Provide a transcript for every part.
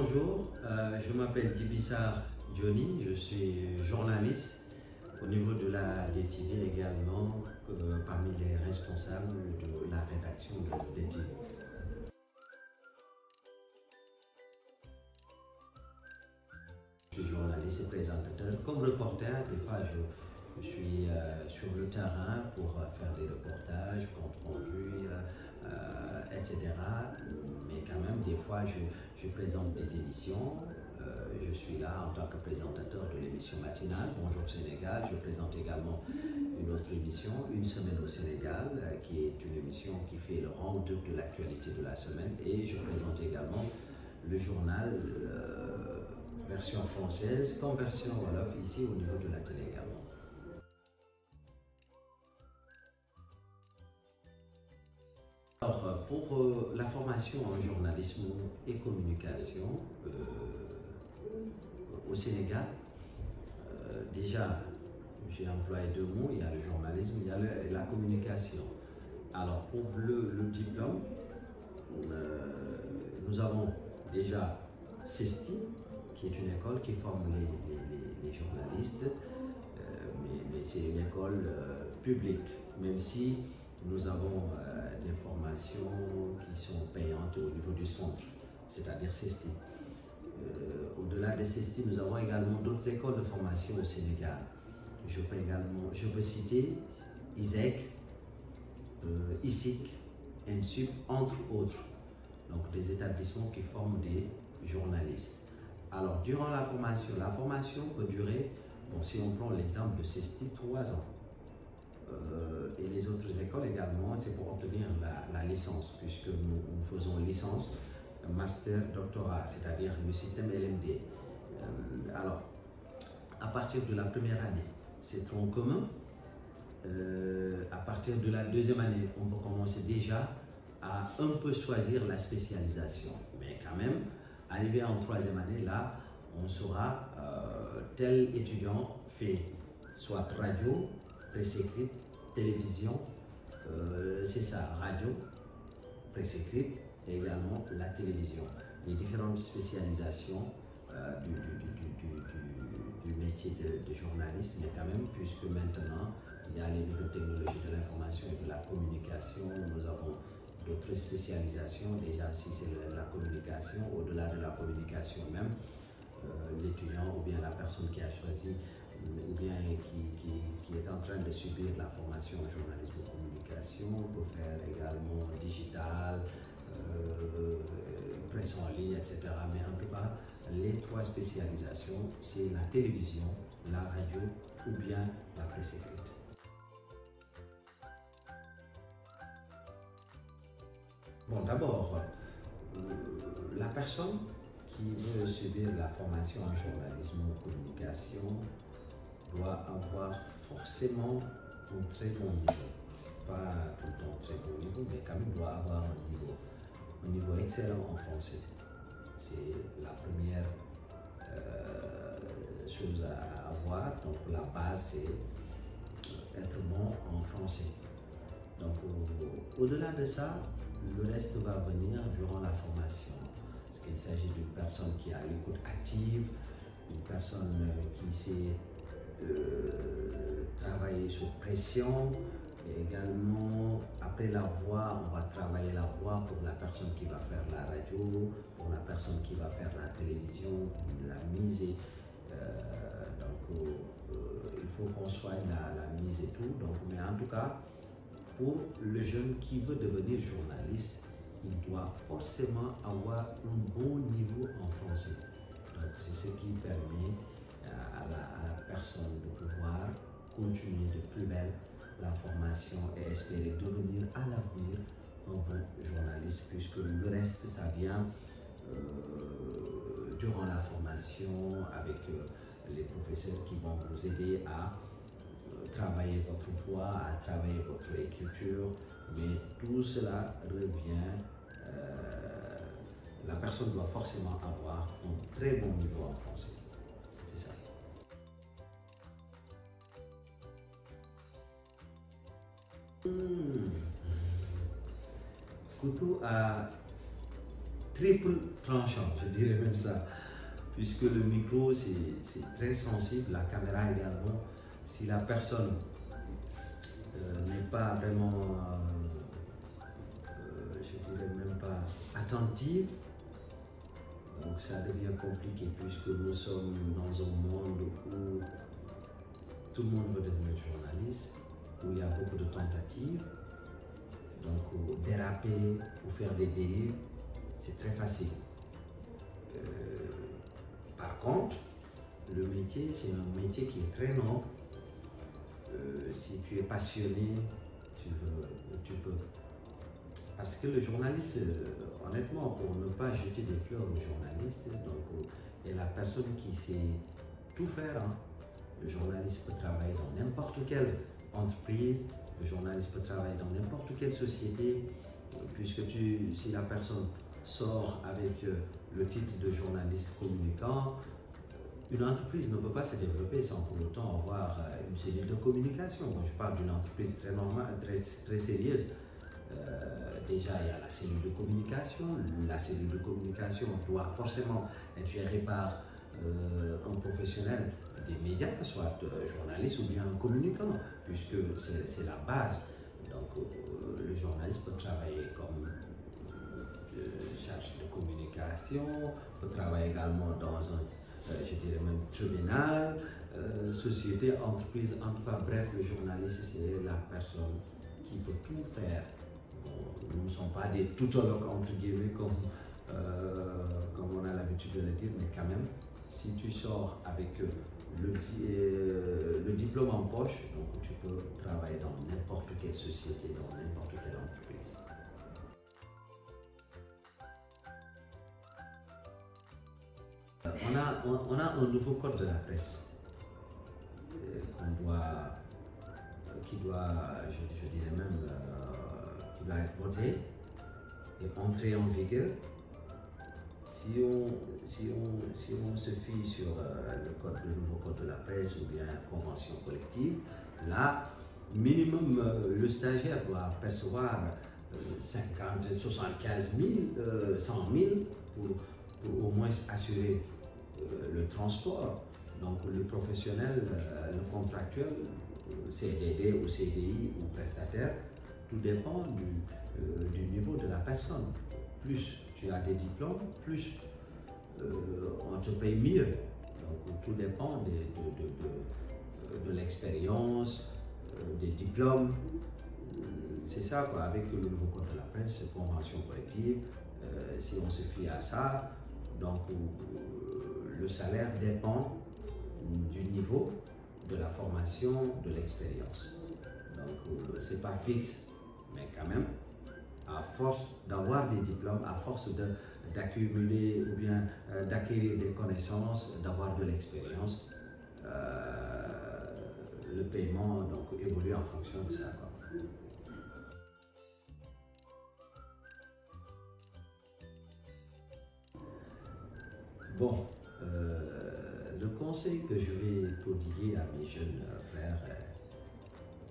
Bonjour, je m'appelle Djibissar Johnny, je suis journaliste au niveau de la DTV également, parmi les responsables de la rédaction de DTV. Je suis journaliste et présentateur. Comme reporter, des fois je suis sur le terrain pour faire des reportages, compte rendu, etc. Mais quand même, des fois, je présente des émissions. Je suis là en tant que présentateur de l'émission matinale Bonjour Sénégal. Je présente également une autre émission, Une semaine au Sénégal, qui est une émission qui fait le round-up de l'actualité de la semaine. Et je présente également le journal version française comme version wolof ici au niveau de la télé également. Alors, pour la formation en journalisme et communication au Sénégal, déjà, j'ai employé deux mots, il y a le journalisme, il y a la communication. Alors, pour le diplôme, nous avons déjà CESTI, qui est une école qui forme les journalistes, mais c'est une école publique, même si nous avons des formations qui sont payantes au niveau du centre, c'est-à-dire CESTI. Au-delà de CESTI, nous avons également d'autres écoles de formation au Sénégal. Je peux citer ISEC, ISIC, ENSUP, entre autres. Donc des établissements qui forment des journalistes. Alors, durant la formation peut durer, bon, si on prend l'exemple de CESTI, 3 ans. Et les autres écoles également, c'est pour obtenir la licence, puisque nous faisons licence, master, doctorat, c'est-à-dire le système LMD. Alors, à partir de la première année, c'est tronc commun. À partir de la deuxième année, on peut commencer déjà à un peu choisir la spécialisation. Mais quand même, arrivé en troisième année, là, on saura tel étudiant fait soit radio, presse écrite, télévision, c'est ça, radio, presse écrite et également la télévision. Les différentes spécialisations du métier de journaliste, mais quand même, puisque maintenant, il y a les nouvelles technologies de l'information et de la communication, nous avons d'autres spécialisations. Déjà, si c'est la communication, au-delà de la communication même, l'étudiant ou bien la personne qui a choisi ou bien qui est en train de subir la formation en journalisme et communication peut faire également digital, presse en ligne, etc. Mais en tout cas, les trois spécialisations, c'est la télévision, la radio ou bien la presse écrite. Bon, d'abord, la personne qui veut subir la formation en journalisme ou communication doit avoir forcément un très bon niveau. Pas tout le temps très bon niveau, mais quand même doit avoir un niveau excellent en français. C'est la première chose à avoir. Donc la base, c'est être bon en français. Donc au-delà de ça, le reste va venir durant la formation. Parce qu'il s'agit d'une personne qui a l'écoute active, une personne qui sait travailler sous pression, et également après la voix, on va travailler la voix pour la personne qui va faire la radio, pour la personne qui va faire la télévision, la mise. Il faut qu'on soigne la mise et tout. Donc, mais en tout cas, pour le jeune qui veut devenir journaliste, il doit forcément avoir un bon niveau en français. Donc c'est ce qui permet à la personne de pouvoir continuer de plus belle la formation et espérer devenir à l'avenir un bon journaliste, puisque le reste, ça vient durant la formation avec les professeurs qui vont vous aider à travailler votre voix, à travailler votre écriture, mais tout cela revient, la personne doit forcément avoir un très bon niveau en français, c'est ça. Couteau à triple tranchant, je dirais même ça. Puisque le micro, c'est très sensible, la caméra également. Si la personne n'est pas vraiment, je dirais même pas attentive, donc ça devient compliqué puisque nous sommes dans un monde où tout le monde veut devenir journaliste, où il y a beaucoup de tentatives. Donc déraper ou faire des dérives, c'est très facile. Par contre, le métier, c'est un métier qui est très noble. Si tu es passionné, tu peux. Parce que le journaliste, honnêtement, pour ne pas jeter des fleurs au journaliste, donc, est la personne qui sait tout faire. Hein. Le journaliste peut travailler dans n'importe quelle entreprise, le journaliste peut travailler dans n'importe quelle société, puisque si la personne sort avec le titre de journaliste communicant, une entreprise ne peut pas se développer sans pour autant avoir une cellule de communication. Moi, je parle d'une entreprise très normale, très sérieuse. Déjà, il y a la cellule de communication. La cellule de communication doit forcément être gérée par un professionnel des médias, soit journaliste ou bien un communicant, puisque c'est la base. Donc, le journaliste peut travailler comme chargé de communication, peut travailler également dans un, je dirais même, tribunal, société, entreprise, en tout cas, bref, le journaliste, c'est la personne qui peut tout faire. Bon, nous ne sommes pas des toutologues, entre guillemets, comme on a l'habitude de le dire, mais quand même, si tu sors avec le diplôme en poche, donc tu peux travailler dans n'importe quelle société, dans n'importe quelle entreprise. On a un nouveau code de la presse qui doit, je dirais même, qui doit être voté et entrer en vigueur. Si on se fie sur le nouveau code de la presse ou bien la convention collective, là, minimum, le stagiaire doit percevoir 50, 75 000, 100 000 pour au moins assurer le transport. Donc, le professionnel, le contractuel, CDD ou CDI ou prestataire, tout dépend du niveau de la personne. Plus tu as des diplômes, plus on te paye mieux. Donc, tout dépend de l'expérience, des diplômes. C'est ça, quoi, avec le nouveau code de la presse, convention collective, si on se fie à ça, donc le salaire dépend du niveau, de la formation, de l'expérience. Donc, c'est pas fixe, mais quand même, à force d'avoir des diplômes, à force d'accumuler ou bien d'acquérir des connaissances, d'avoir de l'expérience, le paiement donc évolue en fonction de ça, quoi. Bon, le conseil que je vais prodiguer à mes jeunes frères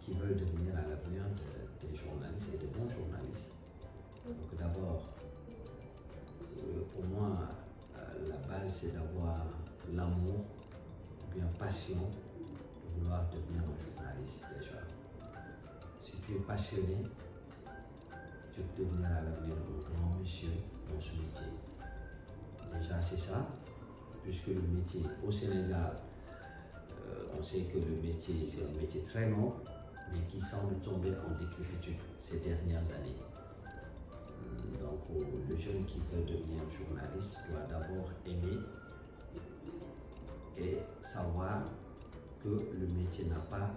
qui veulent devenir à l'avenir des journalistes et de bons journalistes. Donc d'abord, pour moi, la base c'est d'avoir l'amour, ou bien passion de vouloir devenir un journaliste déjà. Si tu es passionné, tu peux devenir à l'avenir un grand monsieur dans ce métier. Déjà c'est ça, puisque le métier au Sénégal, on sait que le métier c'est un métier très long, mais qui semble tomber en décrépitude ces dernières années. Donc le jeune qui veut devenir journaliste doit d'abord aimer et savoir que le métier n'a pas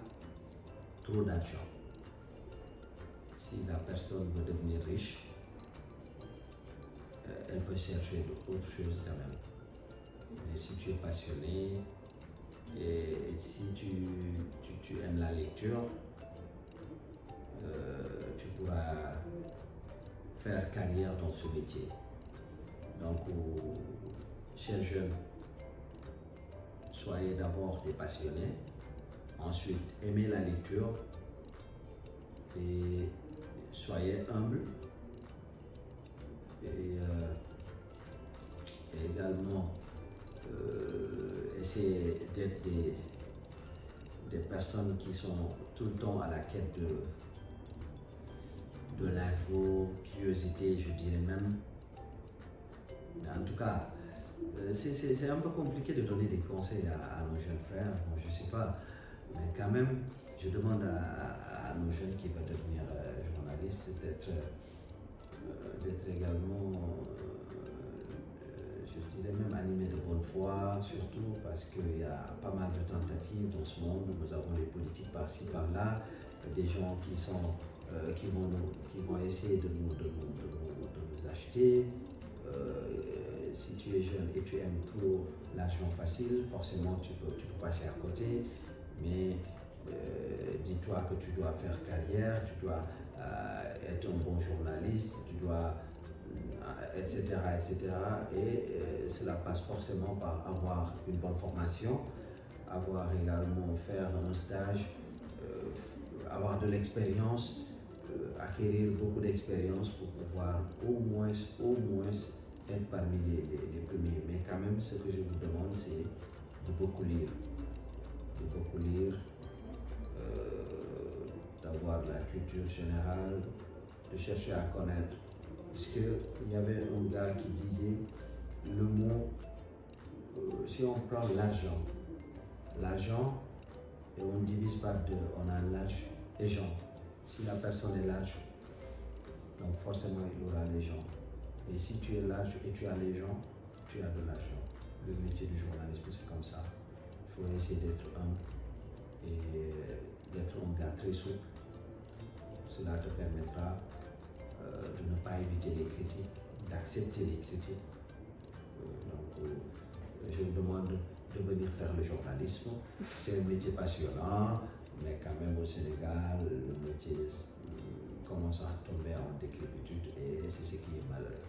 trop d'argent. Si la personne veut devenir riche, elle peut chercher d'autres choses quand même. Mais si tu es passionné et si tu aimes la lecture, tu pourras faire carrière dans ce métier. Donc, chers jeunes, soyez d'abord des passionnés, ensuite aimez la lecture et soyez humbles et et également essayer d'être des personnes qui sont tout le temps à la quête de l'info, curiosité, je dirais même. Mais en tout cas, c'est un peu compliqué de donner des conseils à nos jeunes frères. Bon, je ne sais pas, mais quand même, je demande à nos jeunes qui veulent devenir journalistes d'être également, je dirais même animés de bonne foi, surtout parce qu'il y a pas mal de tentatives dans ce monde. Nous avons les politiques par-ci, par-là, des gens qui vont essayer de nous acheter. Si tu es jeune et tu aimes trop l'argent facile, forcément tu peux passer à côté, mais dis-toi que tu dois faire carrière, tu dois être un bon journaliste, tu dois, etc., etc. Et cela passe forcément par avoir une bonne formation, avoir également faire un stage, avoir de l'expérience, acquérir beaucoup d'expérience pour pouvoir au moins être parmi les premiers. Mais quand même, ce que je vous demande, c'est de beaucoup lire. De beaucoup lire, d'avoir la culture générale, de chercher à connaître. Parce qu'il y avait un gars qui disait le mot, si on prend l'argent, et on ne divise pas deux, on a l'âge des gens. Si la personne est large, donc forcément il aura les gens. Et si tu es large et tu as les gens, tu as de l'argent. Le métier du journalisme, c'est comme ça. Il faut essayer d'être humble et d'être un gars très souple. Cela te permettra de ne pas éviter les critiques, d'accepter les critiques. Je vous demande de venir faire le journalisme. C'est un métier passionnant, mais quand même au Sénégal, le métier commence à tomber en décrépitude et c'est ce qui est malheureux.